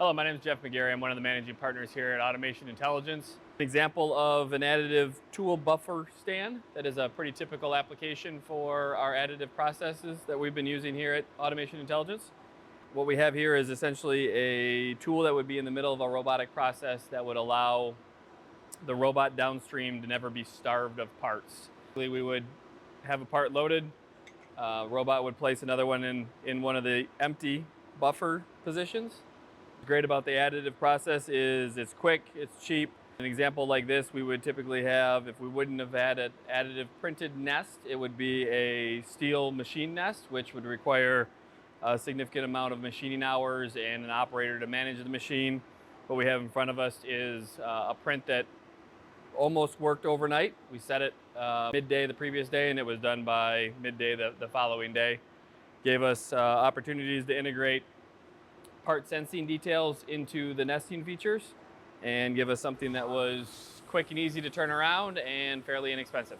Hello, my name is Jeff McGarry. I'm one of the managing partners here at Automation Intelligence. An example of an additive tool buffer stand that is a pretty typical application for our additive processes that we've been using here at Automation Intelligence. What we have here is essentially a tool that would be in the middle of a robotic process that would allow the robot downstream to never be starved of parts. We would have a part loaded, robot would place another one in one of the empty buffer positions. What's great about the additive process is it's quick, it's cheap. An example like this we would typically have, if we wouldn't have had an additive printed nest, it would be a steel machine nest, which would require a significant amount of machining hours and an operator to manage the machine. What we have in front of us is a print that almost worked overnight. We set it midday the previous day and it was done by midday the following day. Gave us opportunities to integrate part sensing details into the nesting features and give us something that was quick and easy to turn around and fairly inexpensive.